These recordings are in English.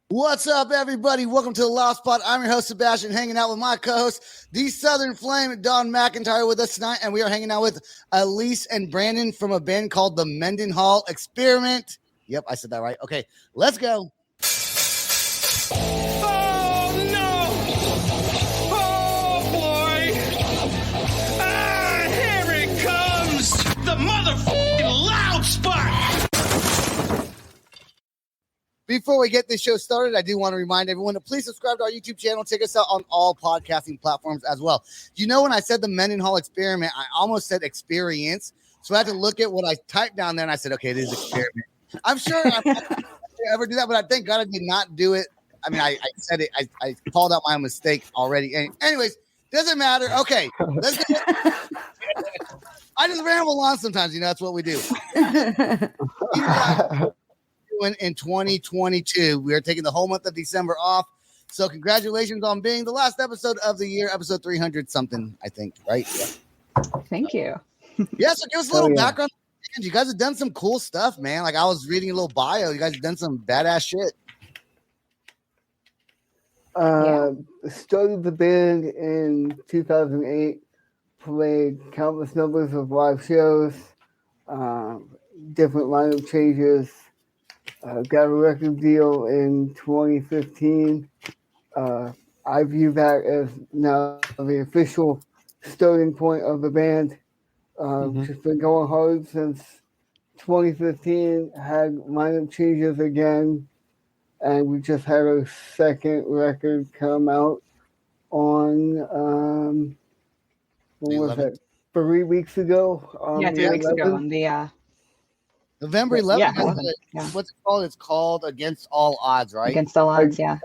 What's up, everybody? Welcome to the Lost Spot. I'm your host, Sebastian, hanging out with my co-host, the Southern Flame, Don McIntyre, with us tonight, and we are hanging out with Elise and Brandon from a band called the Mendenhall Experiment. Yep, I said that right. Okay, let's go. Oh, no! Oh, boy! Ah, here it comes! The motherfucking Loud Spot! Before we get this show started, I do want to remind everyone to please subscribe to our YouTube channel. Check us out on all podcasting platforms as well. You know, when I said the Mendenhall Experiment, I almost said experience. So I had to look at what I typed down there, and I said, okay, it is experiment. I'm sure I ever do that, but I thank God I did not do it. I mean, I said it. I called out my mistake already. Anyways, doesn't matter. Okay, let's go. I just ramble on sometimes. You know, that's what we do. In 2022, we are taking the whole month of December off. So congratulations on being the last episode of the year, episode 300 something, I think, right? Yeah. Thank you. Yeah, so give us a little background. You guys have done some cool stuff, man. Like I was reading a little bio. You guys have done some badass shit. Started the band in 2008, played countless numbers of live shows, different lineup changes. Got a record deal in 2015. I view that as now the official starting point of the band. Just been going hard since 2015. Had lineup changes again, and we just had our second record come out on what was that? 3 weeks ago. 3 weeks ago on the November 11th. Yeah. What's it called? It's called Against All Odds, right? Against All Odds, yeah.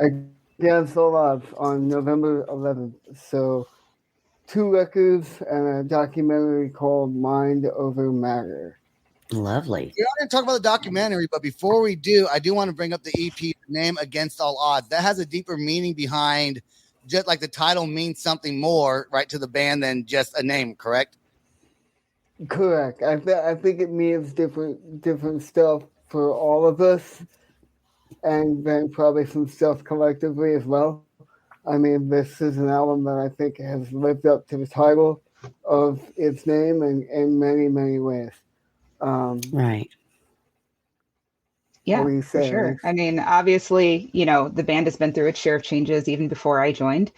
Against All Odds on November 11th. So 2 records and a documentary called Mind Over Matter. Lovely. We're not going to talk about the documentary, but before we do, I do want to bring up the EP name Against All Odds. That has a deeper meaning behind, just like the title means something more, right, to the band than just a name, correct? Correct. I think it means different stuff for all of us, and then probably some stuff collectively as well. I mean, this is an album that I think has lived up to the title of its name in many, many ways. Right. Yeah, for sure. I mean, obviously, you know, the band has been through its share of changes even before I joined.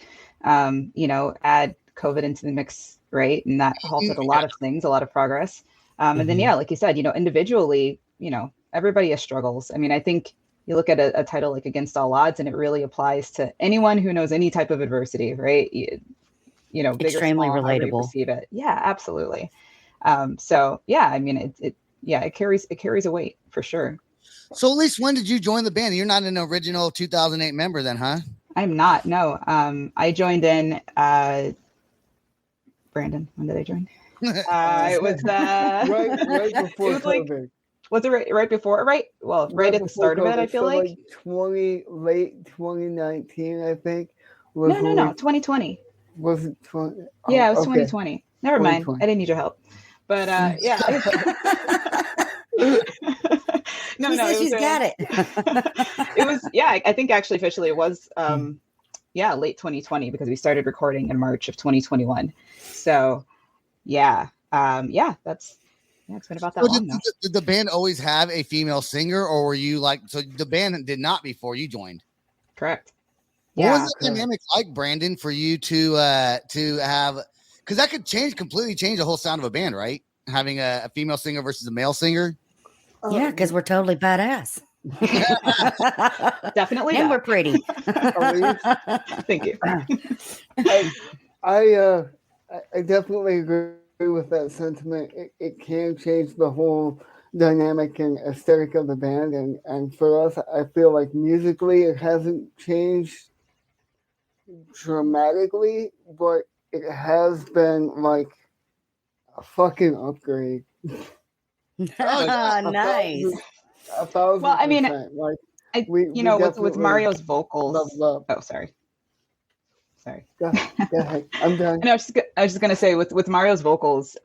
You know, add COVID into the mix, right? And that halted a lot of things, a lot of progress. And then, yeah, like you said, you know, individually, you know, everybody has struggles. I mean, I think you look at a title like Against All Odds, and it really applies to anyone who knows any type of adversity, right? You know, big extremely or small, relatable. You perceive it. Yeah, absolutely. So yeah, I mean, it carries a weight for sure. So at least when did you join the band? You're not an original 2008 member then, huh? I'm not, no. I joined in, Brandon, when did I join? It was right before COVID. Was it right before? Right? Well, right at the start of it, I feel like. Late 2019, I think. No, 2020. Was it 20? Yeah, it was 2020. Never mind. I didn't need your help. But yeah. No, she's got it. It was, yeah, I think actually officially it was late 2020 because we started recording in March of 2021. So yeah, it's been about that long now. Did the band always have a female singer, or were you like, so the band did not before you joined? Correct. What was the dynamic like, Brandon, for you to have, because that could completely change the whole sound of a band, right? Having a female singer versus a male singer. Yeah, because we're totally badass. Definitely. And we're pretty. Thank you. I definitely agree with that sentiment. It can change the whole dynamic and aesthetic of the band. And for us, I feel like musically it hasn't changed dramatically, but it has been like a fucking upgrade. Nice. 1,000%. Well, I mean, like with Mario's vocals. Love. Oh, sorry. Go ahead. I'm done. And I was just gonna say with Mario's vocals,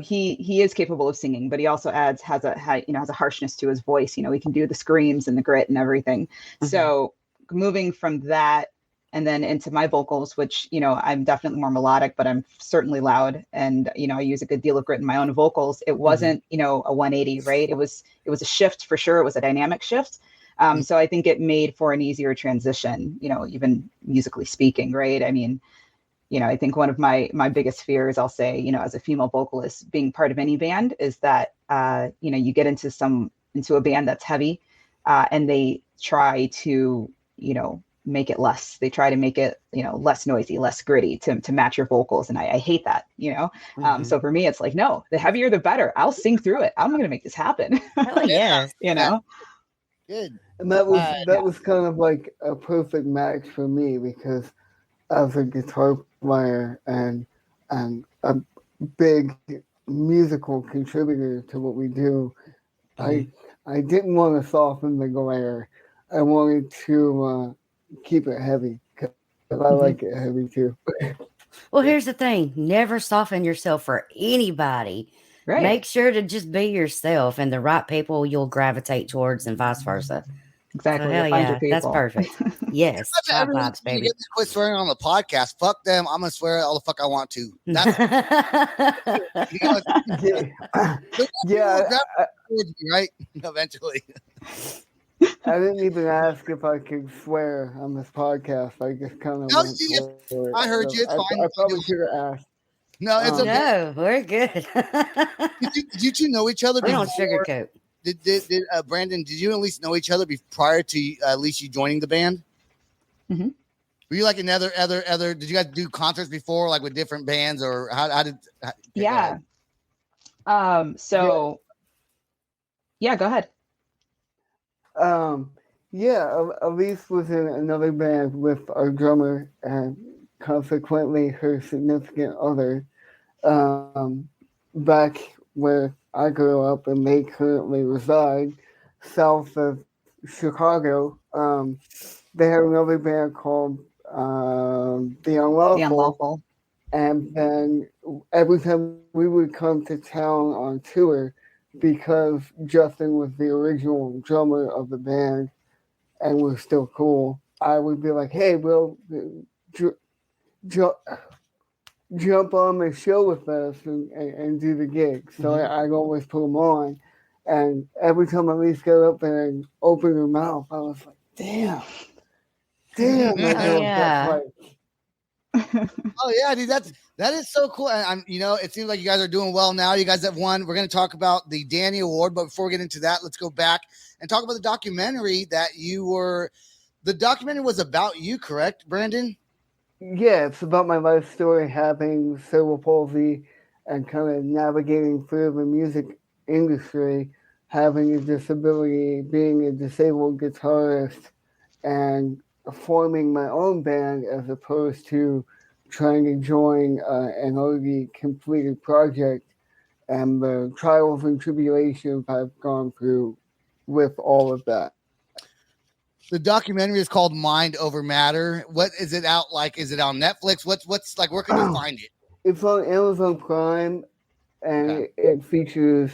he is capable of singing, but he also has a harshness to his voice. You know, he can do the screams and the grit and everything. Mm-hmm. So moving from that and then into my vocals, which, you know, I'm definitely more melodic, but I'm certainly loud. And, you know, I use a good deal of grit in my own vocals. It wasn't, you know, a 180, right? It was a shift for sure. It was a dynamic shift. So I think it made for an easier transition, you know, even musically speaking, right? I mean, you know, I think one of my biggest fears, I'll say, you know, as a female vocalist, being part of any band is that, you know, you get into a band that's heavy and they try to, you know, make it less. They try to make it, you know, less noisy, less gritty to match your vocals. And I hate that, you know? So for me, it's like, no, the heavier, the better. I'll sing through it. I'm going to make this happen. Oh, yes. You know? Good. And that was kind of like a perfect match for me because as a guitar player and a big musical contributor to what we do, I didn't want to soften the glare. I wanted to keep it heavy because I like it heavy too. Well, here's the thing. Never soften yourself for anybody. Right. Make sure to just be yourself, and the right people you'll gravitate towards and vice versa. Exactly. So, hell Find yeah, your people. that's perfect. Yes. Hot vibes, baby. You get to quit swearing on the podcast. Fuck them. I'm going to swear all the fuck I want to. That's, you know, right? Eventually. I didn't even ask if I could swear on this podcast. I just kind of went for it. I heard you. It's fine. I probably should have asked. No, it's okay. No, we're good. Did you two know each other We before? don't sugarcoat. Did Brandon, did you at least know each other prior to at least you joining the band? Mm-hmm. Were you like another did you guys do concerts before, like with different bands, or how did yeah. So yeah, go ahead. Elise was in another band with our drummer and consequently her significant other back where I grew up and they currently reside south of Chicago. They had another band called The Unlawful. And then every time we would come to town on tour, because Justin was the original drummer of the band and was still cool, I would be like, hey, Will, jump on the show with us and do the gig. So I'd always put them on. And every time Elise got up there and opened her mouth, I was like, damn. Yeah. Oh yeah, dude, that is so cool. And I'm, you know, it seems like you guys are doing well now. You guys have won. We're going to talk about the Danny Award, but before we get into that, let's go back and talk about the documentary that the documentary was about you, correct, Brandon? Yeah, it's about my life story, having cerebral palsy and kind of navigating through the music industry, having a disability, being a disabled guitarist, and forming my own band as opposed to trying to join an already completed project, and the trials and tribulations I've gone through with all of that. The documentary is called Mind Over Matter. What is it out like? Is it on Netflix? What's like, where can you find it? It's on Amazon Prime, and it features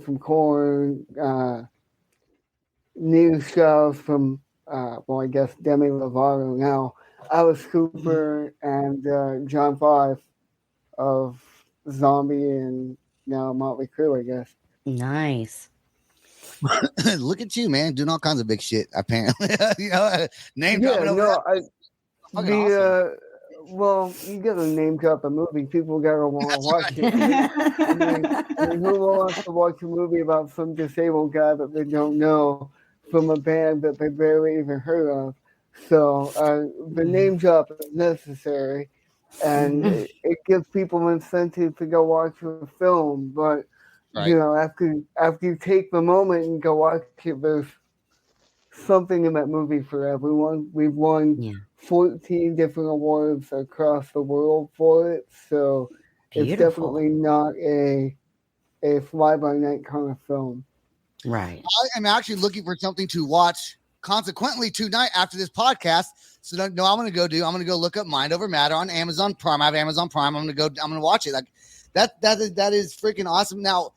from Korn, new shows from I guess Demi Lovato now, Alice Cooper, and John Five of Zombie, and now Motley Crue, I guess. Nice. Look at you, man, doing all kinds of big shit. Apparently, you know, name dropping over awesome. Well, you gotta name drop a movie. People gotta want to watch it. I mean, who wants to watch a movie about some disabled guy that they don't know from a band that they barely even heard of? So the name drop is necessary, and it gives people incentive to go watch the film. But you know, after you take the moment and go watch it, there's something in that movie for everyone. We've won 14 different awards across the world for it, so it's definitely not a fly-by-night kind of film. Right. I am actually looking for something to watch consequently tonight after this podcast. So I'm going to go look up Mind Over Matter on Amazon Prime. I have Amazon Prime. I'm going to watch it. Like that is freaking awesome. Now,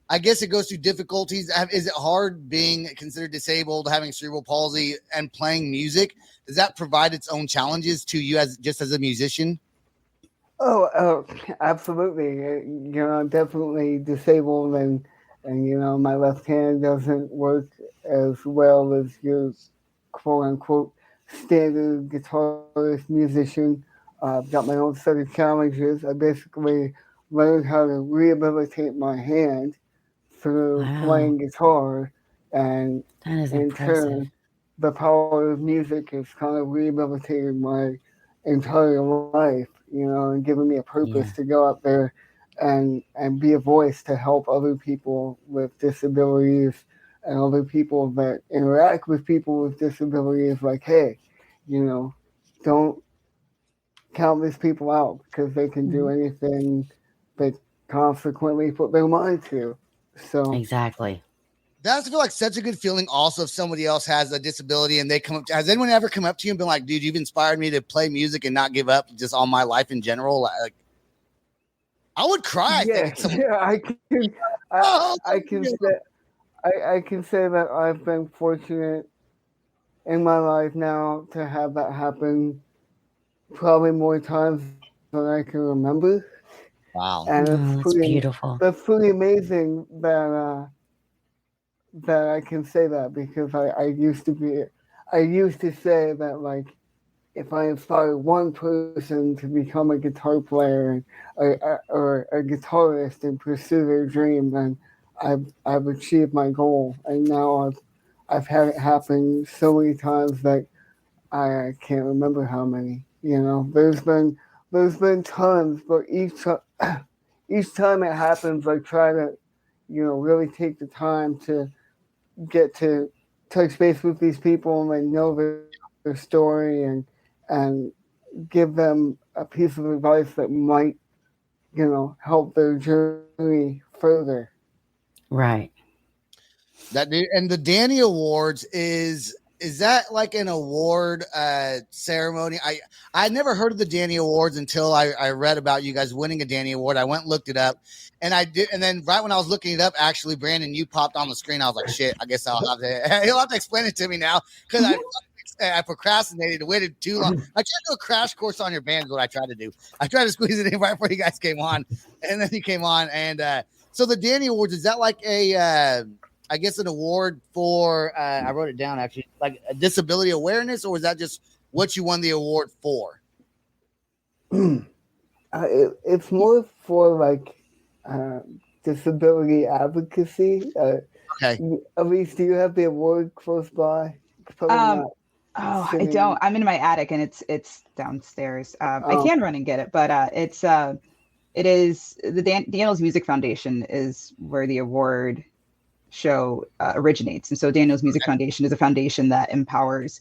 I guess it goes through difficulties. Is it hard being considered disabled, having cerebral palsy, and playing music? Does that provide its own challenges to you as a musician? Oh, absolutely. I'm definitely disabled, and my left hand doesn't work as well as your quote unquote standard guitarist musician. I've got my own set of challenges. I basically learned how to rehabilitate my hand through Wow. playing guitar, and That is in impressive. turn, the power of music has kind of rehabilitated my entire life, and giving me a purpose Yeah. to go out there and be a voice to help other people with disabilities and other people that interact with people with disabilities. Like, hey, don't count these people out because they can do Mhm. anything they consequently put their mind to. So Exactly. That's feel like such a good feeling. Also, if somebody else has a disability and they come up, has anyone ever come up to you and been like, "Dude, you've inspired me to play music and not give up just on my life in general"? Like, I would cry. I think yeah, if someone. yeah, Oh, I can say I can say that I've been fortunate in my life now to have that happen probably more times than I can remember, wow. and Oh, that's beautiful. that's pretty amazing that I can say that because I used to say that, like, if I inspire one person to become a guitar player or a guitarist and pursue their dream, then I've achieved my goal. And now I've had it happen so many times that I can't remember how many. There's been tons, but each time it happens, I try to really take the time to get to touch base with these people and know their story and give them a piece of advice that might help their journey further. Right. That dude, and the Danny Awards is that like an award ceremony? I never heard of the Danny Awards until I read about you guys winning a Danny Award. I went and looked it up, and I did, and then right when I was looking it up, actually, Brandon, you popped on the screen. I was like, shit, I guess I'll have to. He'll have to explain it to me now because I procrastinated, waited too long. I tried to do a crash course on your band. Is what I tried to do. I tried to squeeze it in right before you guys came on, and then you came on, and so the Danny Awards, is that like a I guess an award for I wrote it down actually, like a disability awareness, or was that just what you won the award for? It's more for like uh, disability advocacy. Okay. Elise, do you have the award close by? Probably Um, not oh, I don't. sitting. I'm in my attic and it's downstairs. I Um, can run and get it, but it is the Daniels Music Foundation is where the award show originates. And so Daniels Music Foundation is a foundation that empowers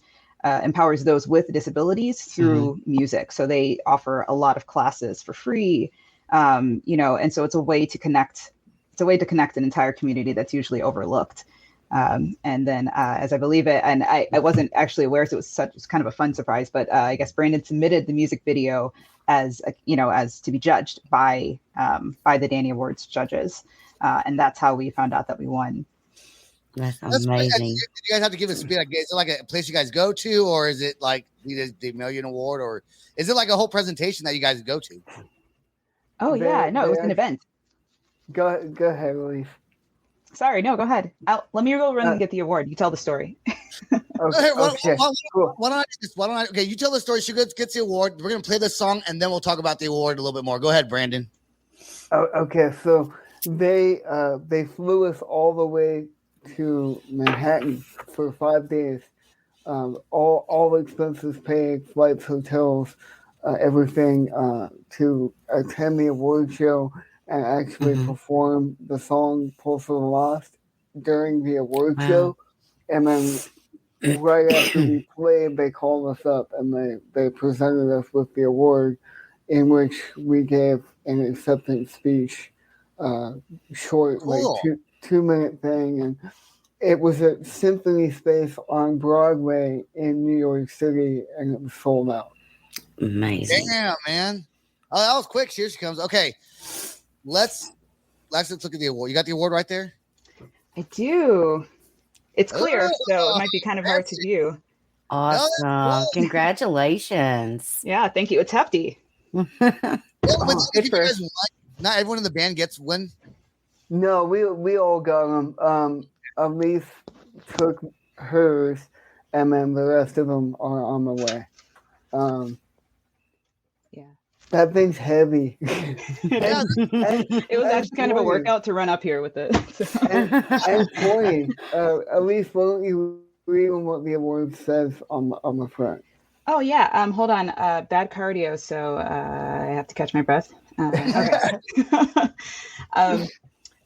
those with disabilities through music. So they offer a lot of classes for free, and so it's a way to connect. It's a way to connect an entire community that's usually overlooked. And then, as I believe it, and I wasn't actually aware, so it was kind of a fun surprise. But I guess Brandon submitted the music video as as to be judged by the Danny Awards judges, and that's how we found out that we won. That's That's great. Did amazing. you guys have to give a speed? Like, is it like a place you guys go to, or is it like the Million Award, or is it like a whole presentation that you guys go to? Oh yeah, no, it was an event. Go ahead, Elise. Sorry, no, go ahead. Let me go run and get the award. You tell the story. Okay, cool. Why don't I do this? Why don't I? Okay, you tell the story. She gets the award. We're gonna play this song, and then we'll talk about the award a little bit more. Go ahead, Brandon. Okay, so they flew us all the way to Manhattan for 5 days. All expenses paid, flights, hotels, everything to attend the award show and actually perform the song "Pulse of the Lost" during the award show. And then right after we played, they called us up and they presented us with the award, in which we gave an acceptance speech, short, Cool. like 2 minute thing, and it was at Symphony Space on Broadway in New York City, and it was sold out. Amazing. Damn, man. Oh, that was quick. Here she comes. Okay, let's let's look at the award. You got the award right there? I do. It's clear, Oh, so it might be kind of hard to view. Awesome. Congratulations. Yeah, thank you. It's hefty. Yeah, but good you for- guys won. Not everyone in the band gets one. No, we all got them. Elise took hers, and then the rest of them are on the way. Yeah. That thing's heavy. Yeah, It was actually kind of a workout to run up here with it. So. And pointing. Elise, why don't you read on what the award says on the front? Oh yeah. Hold on. Bad cardio, so I have to catch my breath. Okay.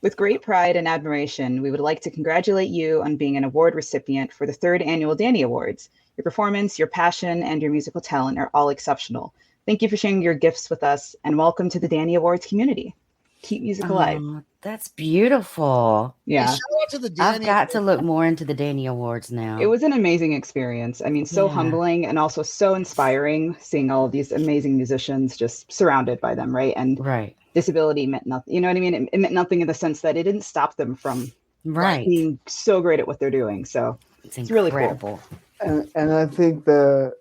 With great pride and admiration, we would like to congratulate you on being an award recipient for the 3rd Annual Danny Awards. Your performance, your passion, and your musical talent are all exceptional. Thank you for sharing your gifts with us, and welcome to the Danny Awards community. Keep music alive. That's beautiful. Yeah. shout out to the I've Danny. got to look more into the Danny Awards now. It was an amazing experience. I mean, so Yeah. humbling and also so inspiring seeing all of these amazing musicians just surrounded by them, right? And right. disability meant nothing. You know what I mean? It meant nothing in the sense that it didn't stop them from Right. being so great at what they're doing. So It's really cool. incredible. And I think the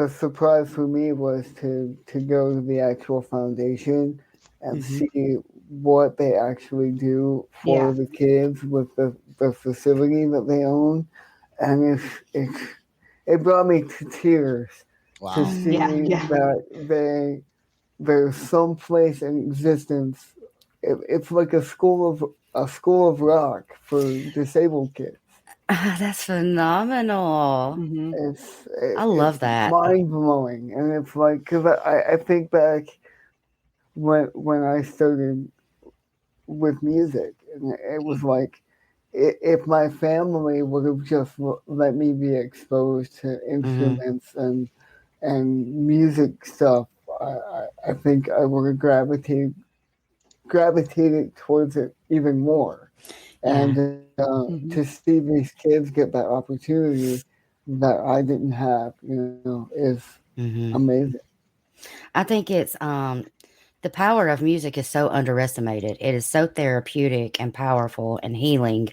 surprise for me was to go to the actual foundation and see what they actually do for Yeah. the kids with the facility that they own, and it brought me to tears to Wow. see Yeah. that there's some place in existence. It's like a school of rock for disabled kids. That's phenomenal. Mhm. I love that. Mind blowing, and it's like because I think back when I started with music, and it was like if my family would have just let me be exposed to instruments and music stuff, I think I would have gravitated towards it even more. And to see these kids get that opportunity that I didn't have, is amazing. I think it's the power of music is so underestimated. It is so therapeutic and powerful and healing.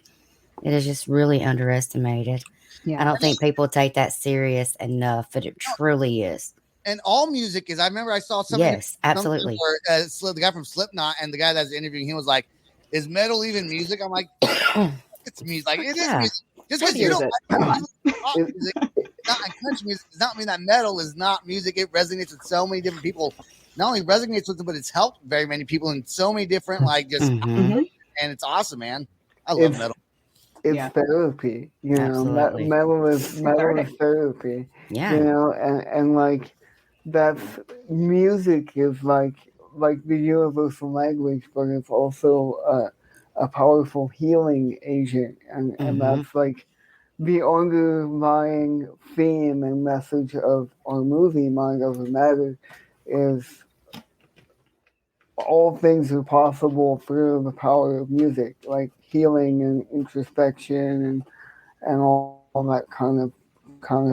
It is just really underestimated. Yeah. I don't think people take that serious enough, but it truly is. And all music is. I remember I saw something. Yes, absolutely. Where, the guy from Slipknot and the guy that's interviewing him was like, "Is metal even music?" I'm like, "It's music. Like it is Yeah. music. Just because you Here's don't it. like pop music, not like country music, does not mean that metal is not music. It resonates with so many different people. Not only resonates with them, but it's helped very many people in so many different and it's awesome, man. I love metal. It's therapy, Absolutely. Metal is therapy. Yeah. And like that's music is like the universal language, but it's also a powerful healing agent, and that's like the underlying theme and message of our movie Mind Over Matter is all things are possible through the power of music, like healing and introspection and all that kind of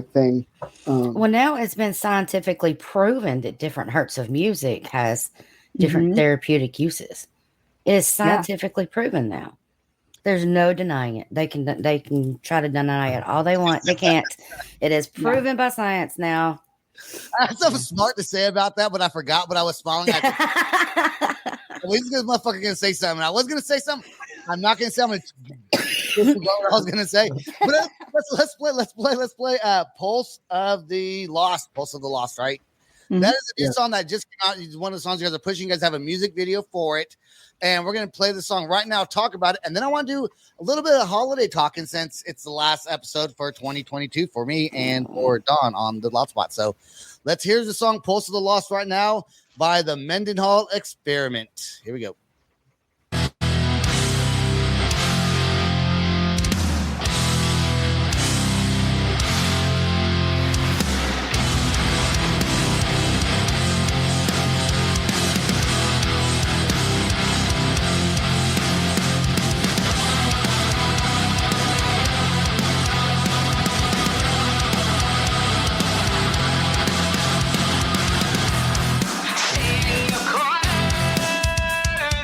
thing. Well, now it's been scientifically proven that different hertz of music has different therapeutic uses. It is scientifically proven now. There's no denying it. They can try to deny it all they want. They can't. It is proven by science now. I had something smart to say about that, but I forgot what I was smiling at. This motherfucker gonna say something. I was gonna say something. I'm not gonna say. I'm gonna what I was gonna say. But let's play. Pulse of the Lost. Right? That is a new song that just came out. It's one of the songs you guys are pushing. You guys have a music video for it, and we're gonna play the song right now. Talk about it, and then I want to do a little bit of holiday talking since it's the last episode for 2022 for me and for Dawn on the Loud Spot. So let's hear the song "Pulse of the Lost" right now by the Mendenhall Experiment. Here we go. In the quiet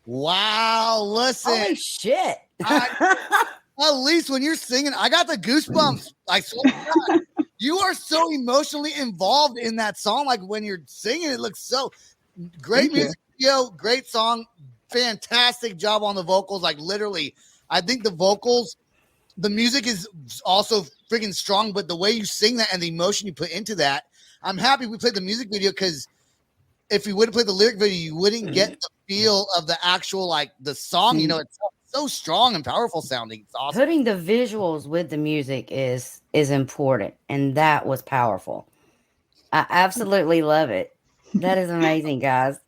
Wow, listen. Holy shit. At least when you're singing, I got the goosebumps. I swear to God, you are so emotionally involved in that song. Like when you're singing, it looks so great. Music video, great song, fantastic job on the vocals. Like literally, I think the vocals, the music is also freaking strong, but the way you sing that and the emotion you put into that, I'm happy we played the music video because if we would have played the lyric video, you wouldn't get the feel of the actual like the song. You know, it's so strong and powerful sounding. It's awesome. Putting the visuals with the music is important, and that was powerful. I absolutely love it. That is amazing, guys.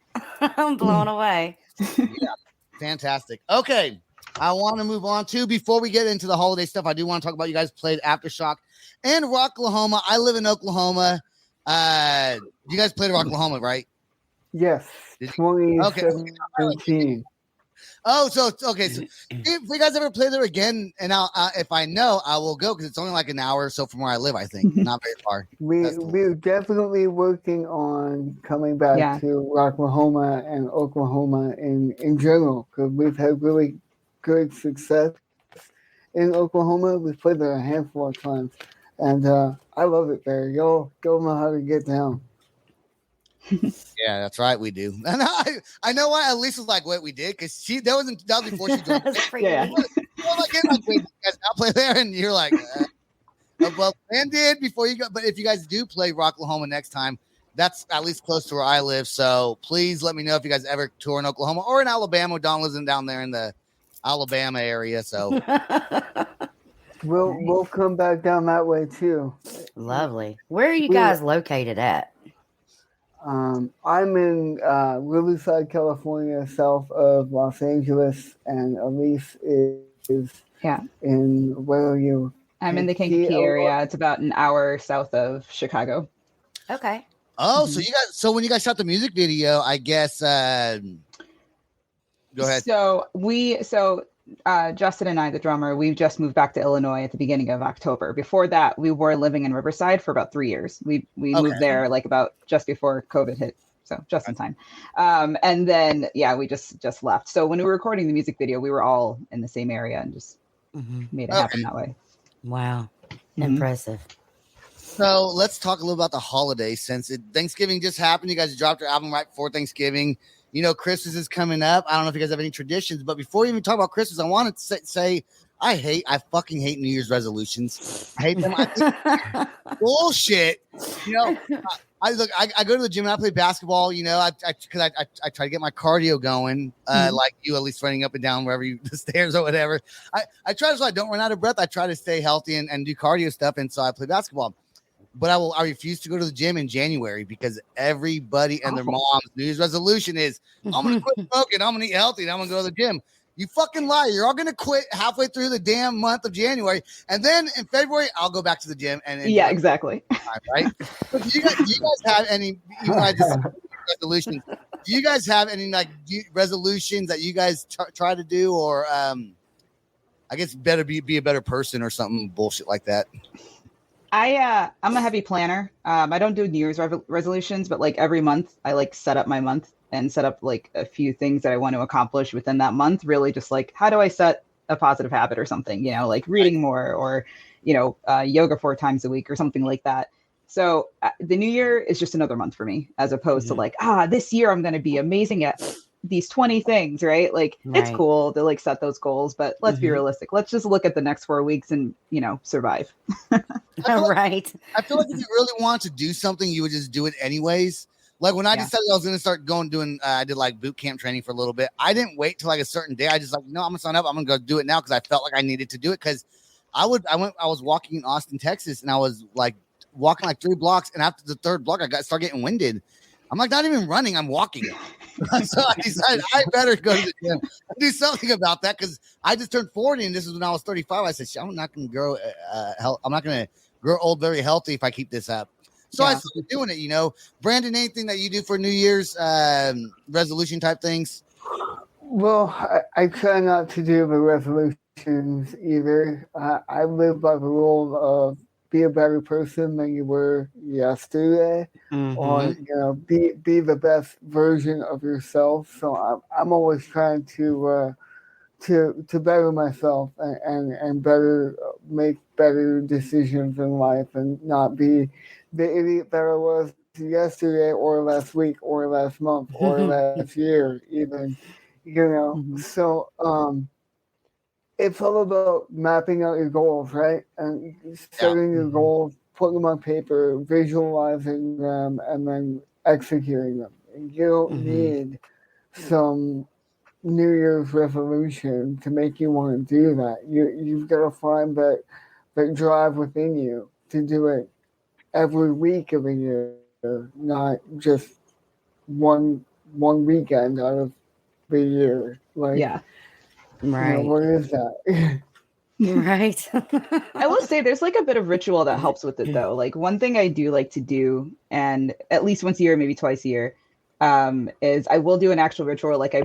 I'm blown away. Yeah, fantastic. Okay, I want to move on to before we get into the holiday stuff. I do want to talk about you guys played Aftershock and Rocklahoma. I live in Oklahoma. You guys played Rocklahoma, right? Yes, 2017. Oh, so okay. So if you guys ever play there again, and if I know, I will go because it's only like an hour or so from where I live. I think not very far. We're definitely working on coming back to Rocklahoma and Oklahoma in general because we've had really good success in Oklahoma. We've played there a handful of times, and I love it there. Y'all know how to get down. Yeah, that's right. We do. And I know why Elise was like, what we did, because that was before she joined. Yeah. You guys now play there, and you're like, well, Ben did before you go. But if you guys do play Rocklahoma next time, that's at least close to where I live. So please let me know if you guys ever tour in Oklahoma or in Alabama. Don lives down there in the Alabama area. So we'll come back down that way too. Lovely. Where are you guys located at? I'm in Riverside, California, south of Los Angeles, and Elise is in where are you? I'm in the Kankakee area. It's about an hour south of Chicago. Okay. Oh, so you guys. So when you guys shot the music video, I guess. Go ahead. So Justin and I, the drummer, we just moved back to Illinois at the beginning of October. Before that, we were living in Riverside for about 3 years. We moved there like about just before COVID hit, so just in time. And then we just left. So when we were recording the music video, we were all in the same area and just made it happen that way. Wow, impressive. So let's talk a little about the holidays. Since Thanksgiving just happened, you guys dropped your album right before Thanksgiving. You know, Christmas is coming up. I don't know if you guys have any traditions, but before you even talk about Christmas, I wanted to say I fucking hate New Year's resolutions. I hate them. I think bullshit. You know, I go to the gym and I play basketball. You know, I try to get my cardio going, like you, at least running up and down wherever the stairs or whatever. I try so I don't run out of breath. I try to stay healthy and do cardio stuff, and so I play basketball. But I refuse to go to the gym in January because everybody and their mom's New Year's resolution is, I'm going to quit smoking, I'm going to eat healthy, and I'm going to go to the gym. You fucking lie. You're all going to quit halfway through the damn month of January. And then in February, I'll go back to the gym. Exactly. Right? Do you guys have any resolutions? Do you guys have any resolutions that you guys try to do? Or I guess better be a better person or something bullshit like that? I'm a heavy planner. I don't do New Year's resolutions, but like every month I like set up my month and set up like a few things that I want to accomplish within that month. Really just like, how do I set a positive habit or something, you know, like reading more or, you know, yoga 4 times a week or something like that. So the new year is just another month for me, as opposed to like, this year I'm going to be amazing at these 20 things, right? Like it's cool to like set those goals, but let's be realistic. Let's just look at the next 4 weeks and, you know, survive. I feel like if you really want to do something, you would just do it anyways. Like when I decided I was going to start doing, I did like boot camp training for a little bit. I didn't wait till like a certain day. I just like, no, I'm gonna sign up. I'm gonna go do it now because I felt like I needed to do it. Because I was walking in Austin, Texas, and I was like walking like 3 blocks, and after the 3rd block, I started getting winded. I'm like, not even running, I'm walking. So I decided I better go to the gym and do something about that because I just turned 40, and this is when I was 35. I said, I'm not going to grow. I'm not going to grow old very healthy if I keep this up. So I started doing it. You know, Brandon, anything that you do for New Year's resolution type things? Well, I try not to do the resolutions either. I live by the rule of be a better person than you were yesterday, or be the best version of yourself. So I'm always trying to better myself and better make better decisions in life and not be the idiot that I was yesterday or last week or last month or last year even, So it's all about mapping out your goals, right? And setting your goals, putting them on paper, visualizing them, and then executing them. You don't need some New Year's resolution to make you want to do that. You've got to find that drive within you to do it every week of the year, not just one weekend out of the year. Like, right. what is that? Right. I will say there's like a bit of ritual that helps with it though. Like one thing I do like to do, and at least once a year, maybe twice a year, is I will do an actual ritual. Like I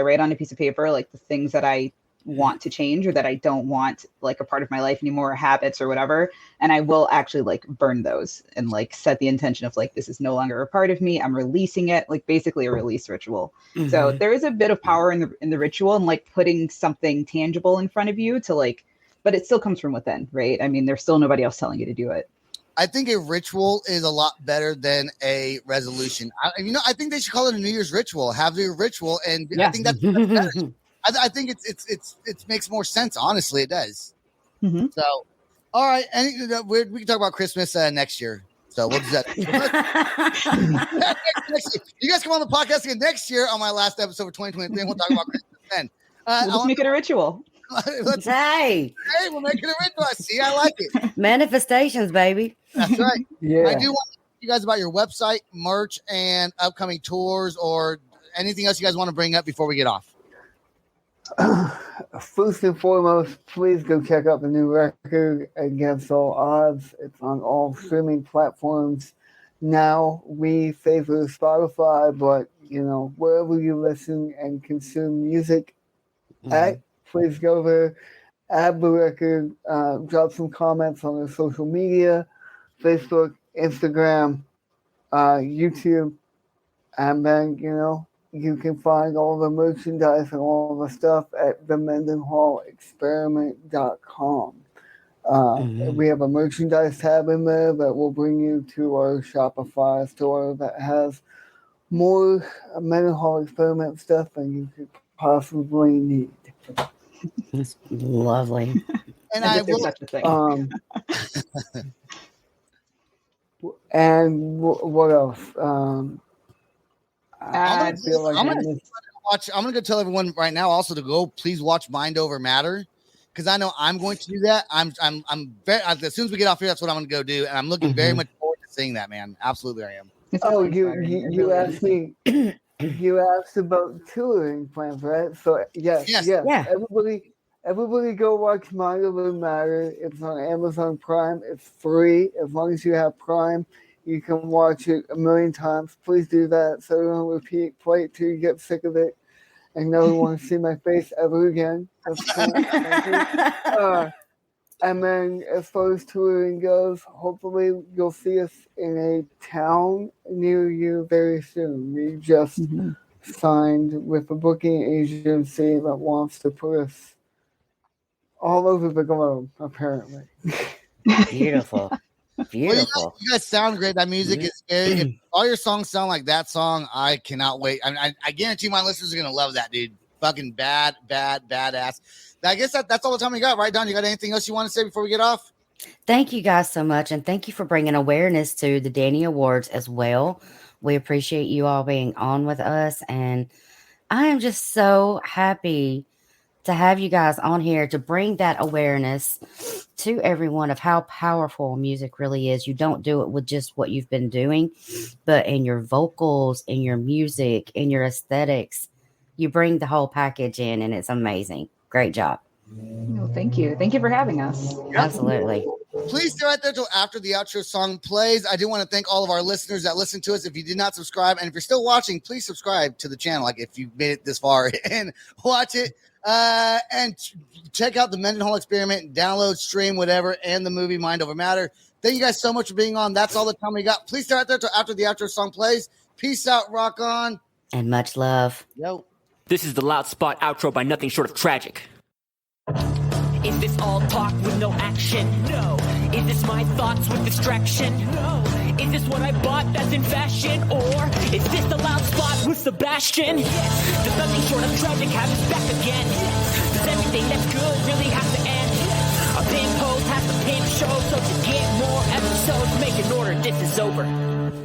write on a piece of paper, like the things that I want to change or that I don't want like a part of my life anymore, or habits or whatever. And I will actually like burn those and like set the intention of like, this is no longer a part of me. I'm releasing it, like basically a release ritual. So there is a bit of power in the ritual and like putting something tangible in front of you to like, but it still comes from within, right? I mean, there's still nobody else telling you to do it. I think a ritual is a lot better than a resolution. I think they should call it a New Year's ritual. Have your ritual, and I think that's better. I think it makes more sense. Honestly, it does. So, all right, we can talk about Christmas next year. So we'll do that. Next year. You guys come on the podcast again next year on my last episode of 2023. And we'll talk about Christmas then. We'll just make it a ritual. Hey, we'll make it a ritual. See, I like it. Manifestations, baby. That's right. Yeah. I do want to ask you guys about your website, merch, and upcoming tours, or anything else you guys want to bring up before we get off. First and foremost, please go check out the new record, Against All Odds. It's on all streaming platforms now. We favor Spotify, but wherever you listen and consume music at, please go there, add the record, drop some comments on our social media, Facebook, Instagram, YouTube, and then you can find all the merchandise and all the stuff at the mendenhallexperiment.com. We have a merchandise tab in there that will bring you to our Shopify store that has more Mendenhall Experiment stuff than you could possibly need. It's lovely. And I will. Such a thing. And what else? I'm gonna go tell everyone right now also to go please watch Mind Over Matter, because I know I'm going to do that. I'm very, as soon as we get off here, that's what I'm gonna go do, and I'm looking very much forward to seeing that, man. Absolutely, I am. Oh, you asked me. You asked about touring plans, right? So yes. Yeah. Everybody go watch Mind Over Matter. It's on Amazon Prime. It's free as long as you have Prime. You can watch it a million times. Please do that so you don't repeat. Play it till you get sick of it and never want to see my face ever again. That's cool. And then as far as touring goes, hopefully you'll see us in a town near you very soon. We just signed with a booking agency that wants to put us all over the globe, apparently. Beautiful. Beautiful. Well, you guys sound great. That music is very. If all your songs sound like that song, I cannot wait. I guarantee my listeners are gonna love that, dude. Fucking badass. I guess that's all the time we got, right, Don? You got anything else you want to say before we get off? Thank you guys so much, and thank you for bringing awareness to the Danny Awards as well. We appreciate you all being on with us, and I am just so happy to have you guys on here to bring that awareness to everyone of how powerful music really is. You don't do it with just what you've been doing, but in your vocals, in your music, in your aesthetics, you bring the whole package in, and it's amazing. Great job. No, thank you. Thank you for having us. Absolutely. Please stay right there till after the outro song plays. I do want to thank all of our listeners that listen to us. If you did not subscribe, and if you're still watching, please subscribe to the channel. Like if you made it this far and watch it, and check out the Mendenhall Experiment, download, stream, whatever, and the movie Mind Over Matter. Thank you guys so much for being on. That's all the time we got. Please stay right there till after the outro song plays. Peace out, rock on, and much love. Yo. This is the Loud Spot outro by nothing short of tragic. Is this all talk with no action? No. Is this my thoughts with distraction? No. Is this what I bought that's in fashion? Or is this the Loud Spot with Sebastian? Yes. Does nothing short of tragic have us back again? Yes. Does everything that's good really have to end? Yes. Our pimp host has to pimp show, so to get more episodes, make an order, this is over.